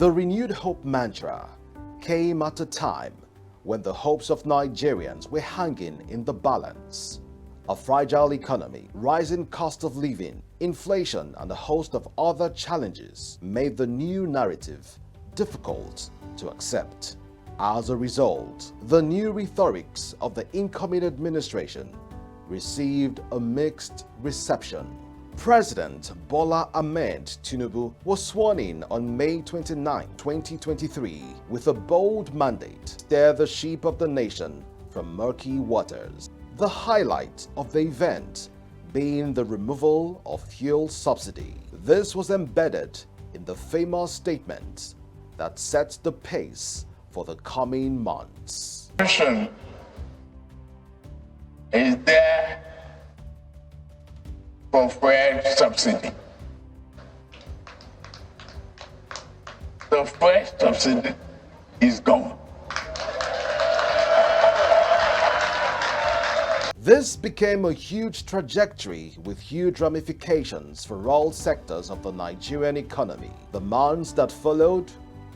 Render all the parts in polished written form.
The renewed hope mantra came at a time when the hopes of Nigerians were hanging in the balance. A fragile economy, rising cost of living, inflation, and a host of other challenges made the new narrative difficult to accept. As a result, the new rhetorics of the incoming administration received a mixed reception. President Bola Ahmed Tinubu was sworn in on May 29, 2023, with a bold mandate to steer the ship of the nation from murky waters. The highlight of the event being the removal of fuel subsidy. This was embedded in the famous statement that sets the pace for the coming months. Is there for fuel subsidy? The fuel subsidy is gone. This became a huge trajectory with huge ramifications for all sectors of the Nigerian economy. The months that followed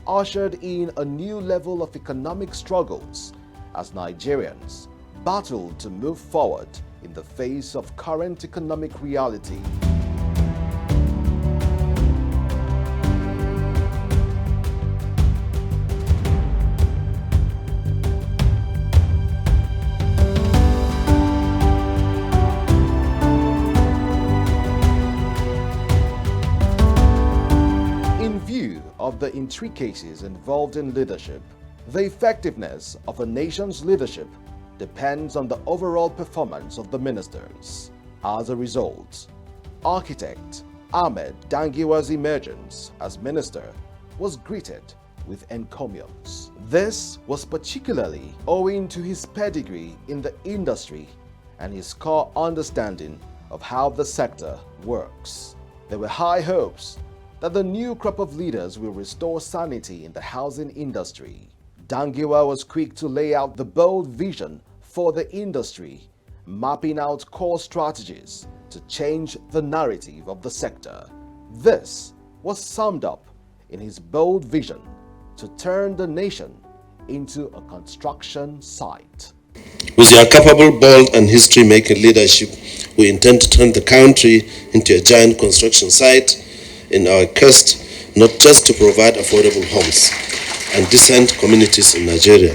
ushered in a new level of economic struggles as Nigerians battled to move forward in the face of current economic reality. In view of the intricacies involved in leadership, the effectiveness of a nation's leadership depends on the overall performance of the ministers. As a result, architect Ahmed Dangiwa's emergence as minister was greeted with encomiums. This was particularly owing to his pedigree in the industry and his core understanding of how the sector works. There were high hopes that the new crop of leaders will restore sanity in the housing industry. Dangiwa was quick to lay out the bold vision for the industry, mapping out core strategies to change the narrative of the sector. This was summed up in his bold vision to turn the nation into a construction site. With your capable, bold, and history-making leadership, we intend to turn the country into a giant construction site in our quest not just to provide affordable homes and decent communities in Nigeria.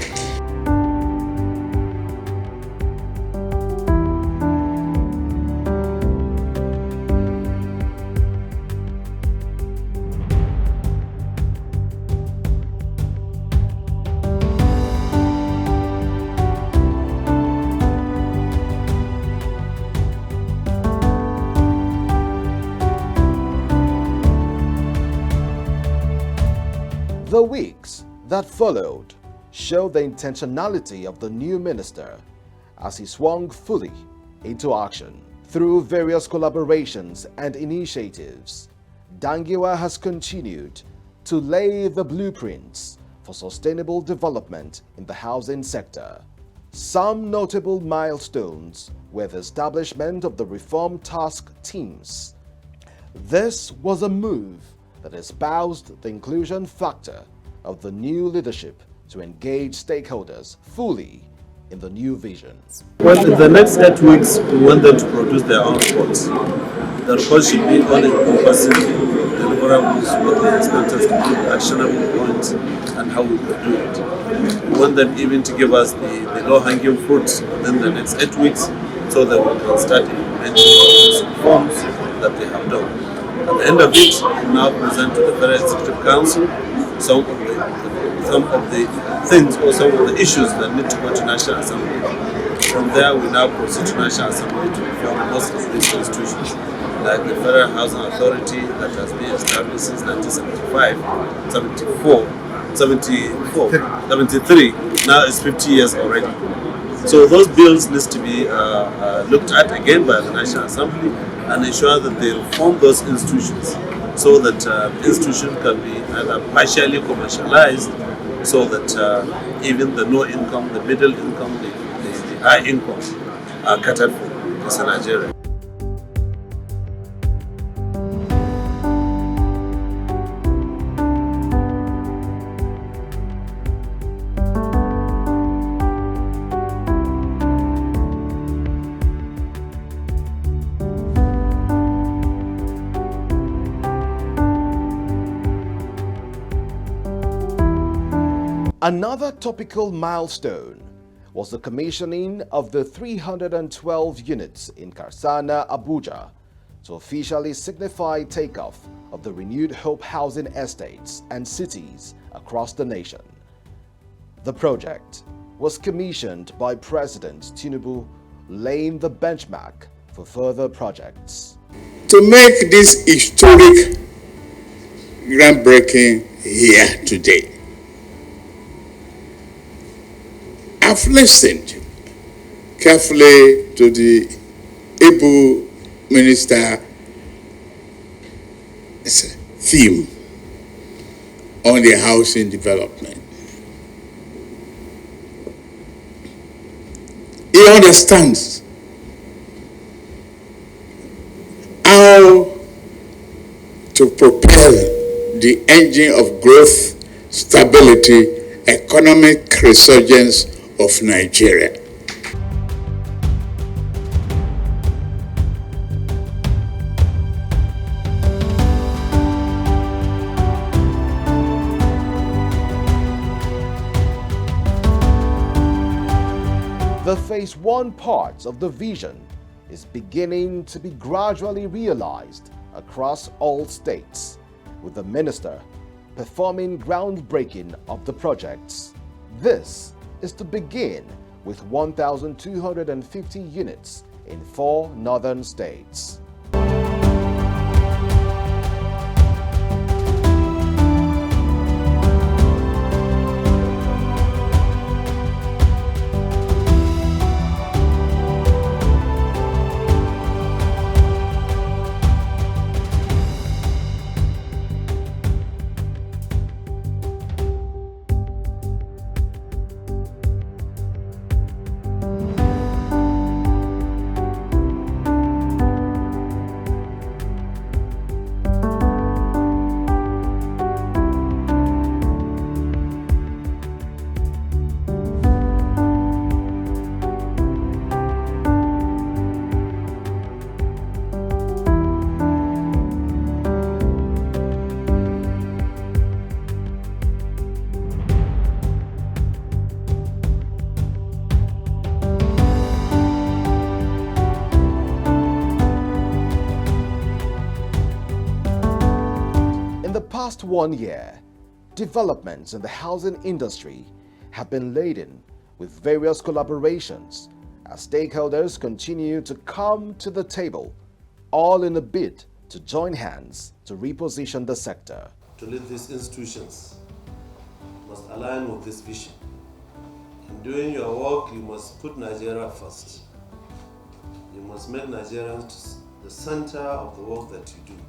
The weeks that followed showed the intentionality of the new minister as he swung fully into action. Through various collaborations and initiatives, Dangiwa has continued to lay the blueprints for sustainable development in the housing sector. Some notable milestones were the establishment of the Reform Task Teams. This was a move that espoused the inclusion factor of the new leadership to engage stakeholders fully in the new vision. Well, in the next 8 weeks, we want them to produce their own reports. The report should be all-encompassing, deliverables, what they expect us to do, actionable points, and how we could do it. We want them even to give us the low-hanging fruits within the next 8 weeks so that we can start implementing those reforms that they have done. At the end of it, we now present to the Federal Executive Council some of the things or some of the issues that need to go to National Assembly. From there, we now proceed to National Assembly to reform most of these institutions, like the Federal Housing Authority that has been established since 1975, 73. Now it's 50 years already. So those bills need to be looked at again by the National Assembly and ensure that they reform those institutions so that the institution can be either partially commercialized so that even the low income, the middle income, the high income are catered for as a Nigerian. Another topical milestone was the commissioning of the 312 units in Karsana, Abuja, to officially signify takeoff of the renewed Hope housing estates and cities across the nation. The project was commissioned by President Tinubu, laying the benchmark for further projects. To make this historic groundbreaking here today, I've listened carefully to the able minister's theme on the housing development. He understands how to propel the engine of growth, stability, economic resurgence of Nigeria. The Phase 1 part of the vision is beginning to be gradually realized across all states, with the minister performing groundbreaking of the projects. This is to begin with 1,250 units in 4 northern states. In the past 1 year, developments in the housing industry have been laden with various collaborations as stakeholders continue to come to the table, all in a bid to join hands to reposition the sector. To lead these institutions must align with this vision. In doing your work, you must put Nigeria first. You must make Nigerians the center of the work that you do,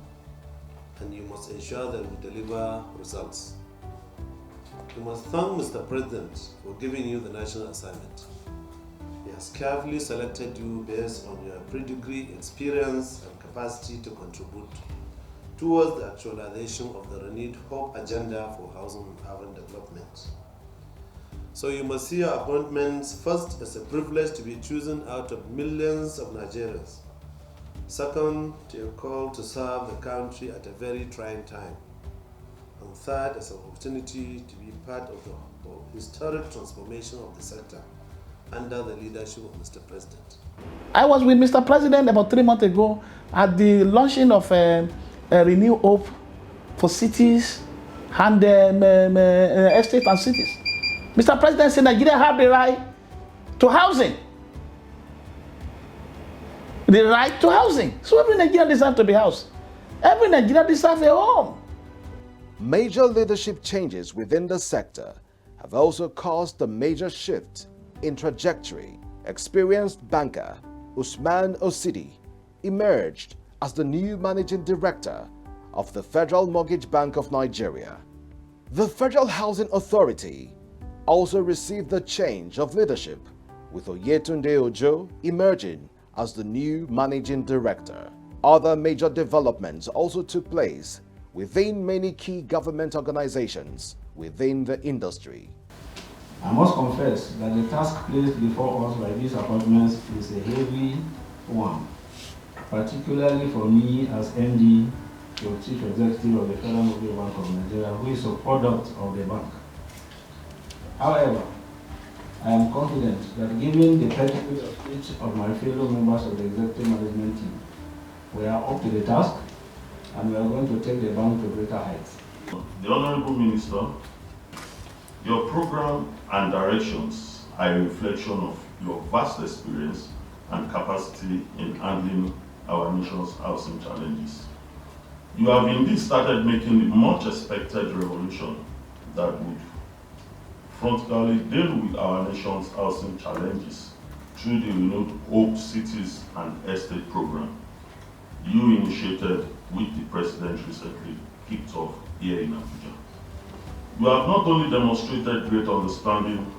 and you must ensure that we deliver results. You must thank Mr. President for giving you the national assignment. He has carefully selected you based on your pedigree, experience, and capacity to contribute towards the actualization of the renewed hope agenda for housing and urban development. So you must see your appointments first as a privilege to be chosen out of millions of Nigerians. Second, to your call to serve the country at a very trying time. And third, as an opportunity to be part of the historic transformation of the sector under the leadership of Mr. President. I was with Mr. President about 3 months ago at the launching of a Renew Hope for cities and estates and cities. Mr. President said Nigeria have the right to housing. The right to housing. So every Nigerian deserves to be housed. Every Nigerian deserves a home. Major leadership changes within the sector have also caused a major shift in trajectory. Experienced banker Usman Osidi emerged as the new managing director of the Federal Mortgage Bank of Nigeria. The Federal Housing Authority also received the change of leadership, with Oyetunde Ojo emerging as the new managing director. Other major developments also took place within many key government organizations within the industry. I must confess that the task placed before us by these appointments is a heavy one, particularly for me as MD, the Chief Executive of the Federal Mortgage Bank of Nigeria, who is a product of the bank. However, I am confident that given the pedigree of each of my fellow members of the executive management team, we are up to the task and we are going to take the bank to greater heights. The Honorable Minister, your program and directions are a reflection of your vast experience and capacity in handling our nation's housing challenges. You have indeed started making the much expected revolution that would frontally deal with our nation's housing challenges through the renewed Hope Cities and Estate program you initiated with the President recently kicked off here in Abuja. You have not only demonstrated great understanding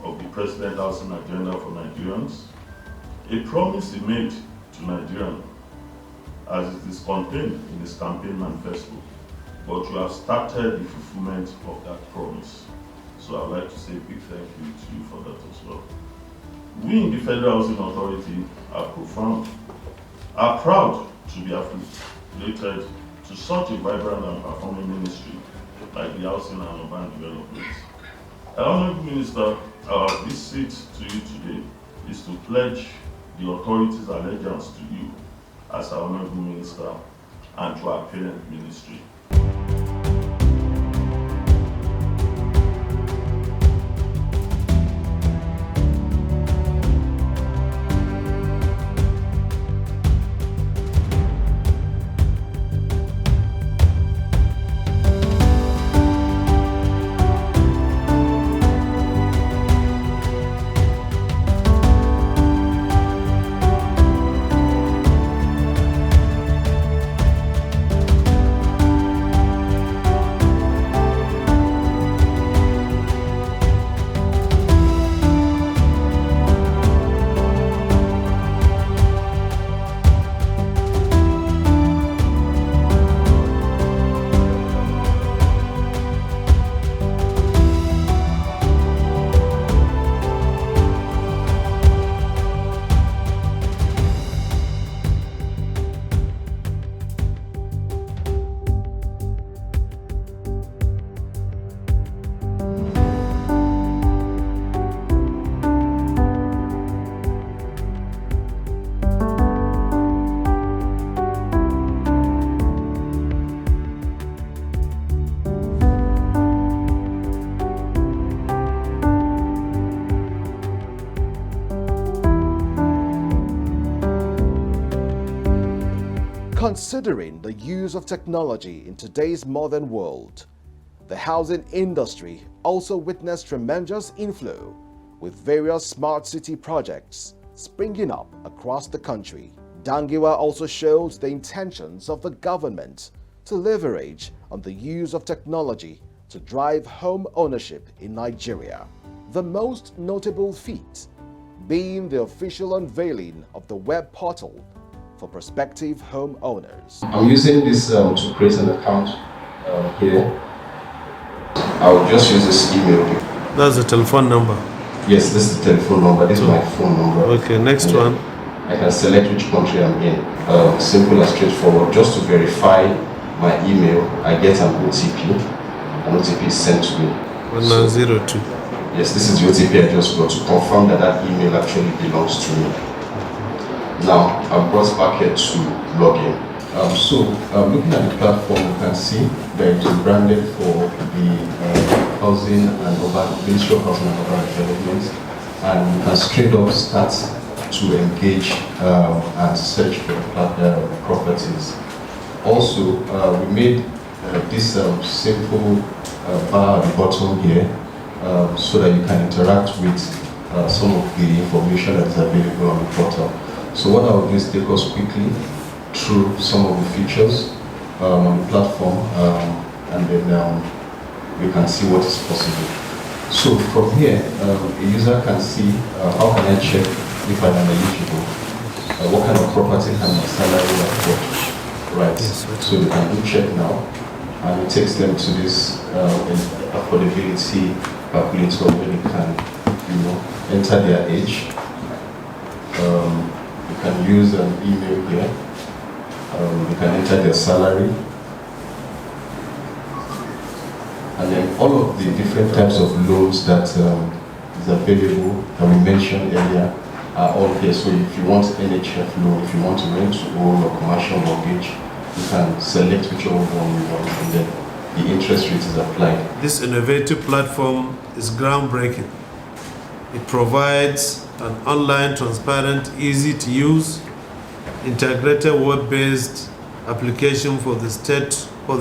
of the President's housing agenda for Nigerians, a promise he made to Nigerians as it is contained in his campaign manifesto, but you have started the fulfillment of that promise. So I'd like to say a big thank you to you for that as well. We in the Federal Housing Authority are proud to be affiliated to such a vibrant and performing ministry like the Housing and Urban Development. Honorable Minister, our visit to you today is to pledge the authority's allegiance to you as our Honorable Minister and to our parent ministry. Considering the use of technology in today's modern world, the housing industry also witnessed tremendous inflow, with various smart city projects springing up across the country. Dangiwa also shows the intentions of the government to leverage on the use of technology to drive home ownership in Nigeria. The most notable feat being the official unveiling of the web portal for prospective homeowners. I'm using this to create an account here. I'll just use this email. That's the telephone number. Yes, this is the telephone number. This is my phone number. Okay, next and one. I can select which country I'm in. Simple and straightforward. Just to verify my email, I get an OTP. An OTP is sent to me. 1902. Yes, this is the OTP I just got to confirm that that email actually belongs to me. Now, I'm brought back here to log in. Looking at the platform, you can see that it is branded for the Housing and Urban, Ministry of Housing and Urban Development, and you can straight up start to engage and search for properties. Also, we made this simple bar at the bottom here so that you can interact with some of the information that is available on the portal. So what I'll do is take us quickly through some of the features on the platform, and then we can see what is possible. So from here, a user can see how can I check if I am eligible, what kind of property can my salary afford, right? Yes, so they can do check now, and it takes them to this affordability calculator where they can, enter their age. You can use an email here. You can enter their salary. And then all of the different types of loans that is available that we mentioned earlier are all here. So if you want NHF loan, if you want to rent to own or commercial mortgage, you can select whichever one you want, and then the interest rate is applied. This innovative platform is groundbreaking. It provides an online, transparent, easy to use, integrated web-based application for the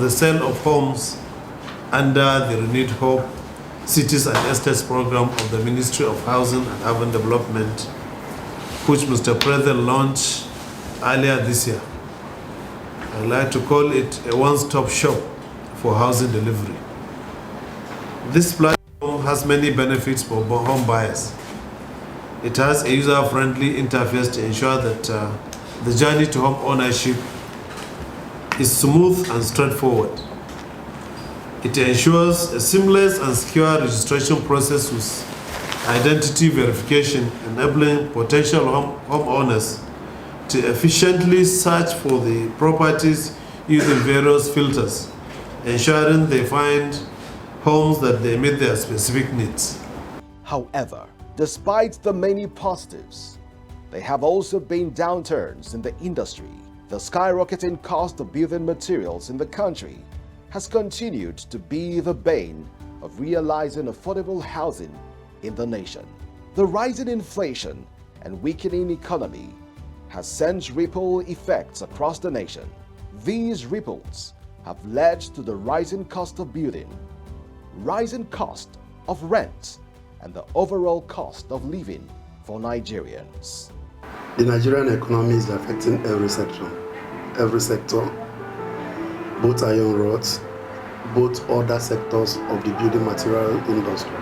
sale of homes under the Renewed Hope Cities and Estates program of the Ministry of Housing and Urban Development, which Mr. President launched earlier this year. I like to call it a one-stop shop for housing delivery. This platform has many benefits for home buyers. It has a user-friendly interface to ensure that the journey to home ownership is smooth and straightforward. It ensures a seamless and secure registration process with identity verification, enabling potential homeowners to efficiently search for the properties using various filters, ensuring they find homes that they meet their specific needs. However, despite the many positives, there have also been downturns in the industry. The skyrocketing cost of building materials in the country has continued to be the bane of realizing affordable housing in the nation. The rising inflation and weakening economy has sent ripple effects across the nation. These ripples have led to the rising cost of building, rising cost of rent, and the overall cost of living for Nigerians. The Nigerian economy is affecting every sector, both iron rods, both other sectors of the building material industry.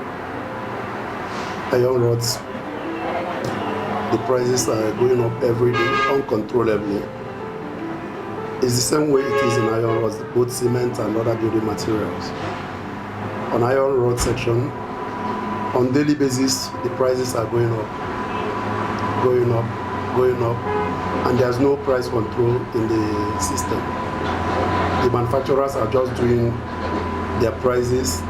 Iron rods, the prices are going up every day uncontrollably. It's the same way it is in iron rods, both cement and other building materials. On iron rod section, on daily basis, the prices are going up, and there's no price control in the system. The manufacturers are just doing their prices.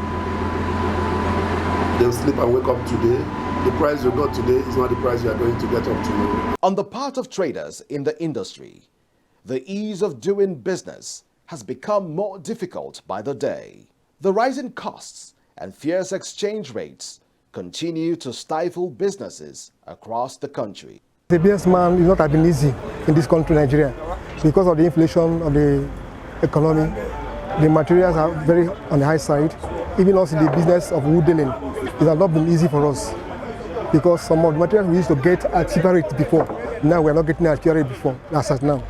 They'll sleep and wake up today. The price you got today is not the price you are going to get up tomorrow. On the part of traders in the industry, the ease of doing business has become more difficult by the day. The rising costs and fierce exchange rates continue to stifle businesses across the country. The businessman is not have been easy in this country, Nigeria, because of the inflation of the economy. The materials are very on the high side. Even also the business of wood dealing, it has not been easy for us because some of the materials we used to get at cheaper rate before, now we are not getting at cheaper rate before, as now.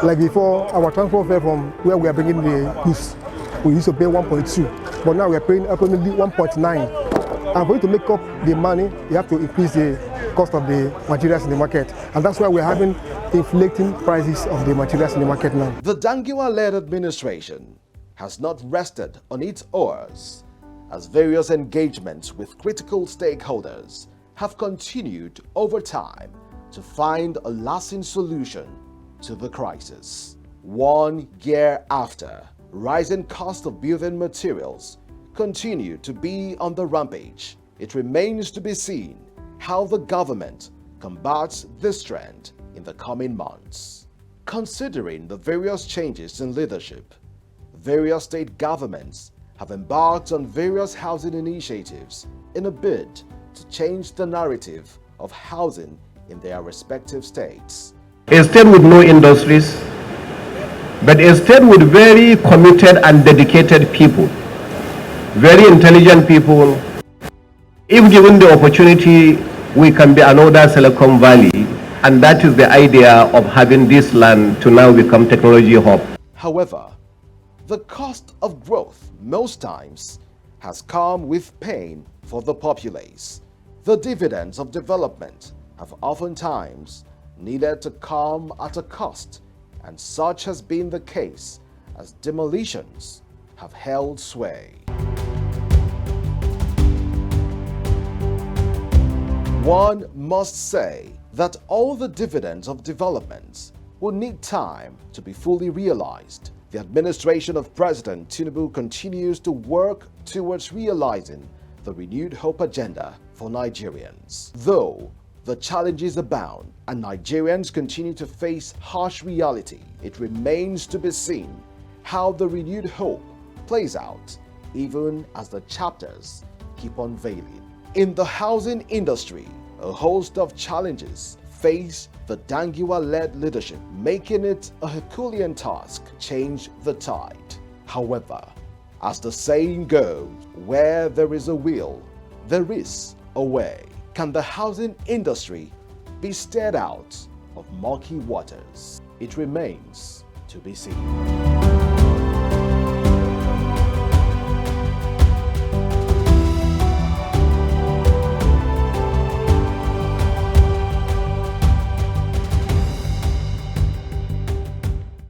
Like before, our transport fare from where we are bringing the goods, we used to pay 1.2, but now we are paying approximately 1.9. And for you to make up the money, you have to increase the cost of the materials in the market. And that's why we're having inflating prices of the materials in the market now. The Dangiwa-led administration has not rested on its oars, as various engagements with critical stakeholders have continued over time to find a lasting solution to the crisis. 1 year after, rising cost of building materials continue to be on the rampage. It remains to be seen how the government combats this trend in the coming months. Considering the various changes in leadership, various state governments have embarked on various housing initiatives in a bid to change the narrative of housing in their respective states. A state with no industries, but a state with very committed and dedicated people, very intelligent people. If given the opportunity, we can be another Silicon Valley, and that is the idea of having this land to now become technology hub. However, the cost of growth most times has come with pain for the populace. The dividends of development have oftentimes needed to come at a cost, and such has been the case as demolitions have held sway. One must say that all the dividends of development will need time to be fully realized. the administration of President Tinubu continues to work towards realizing the renewed hope agenda for Nigerians. Though the challenges abound and Nigerians continue to face harsh reality, it remains to be seen how the renewed hope plays out even as the chapters keep unveiling. In the housing industry, a host of challenges face the Dangiwa-led leadership, making it a Herculean task to change the tide. However, as the saying goes, where there is a will, there is a way. Can the housing industry be steered out of murky waters? It remains to be seen.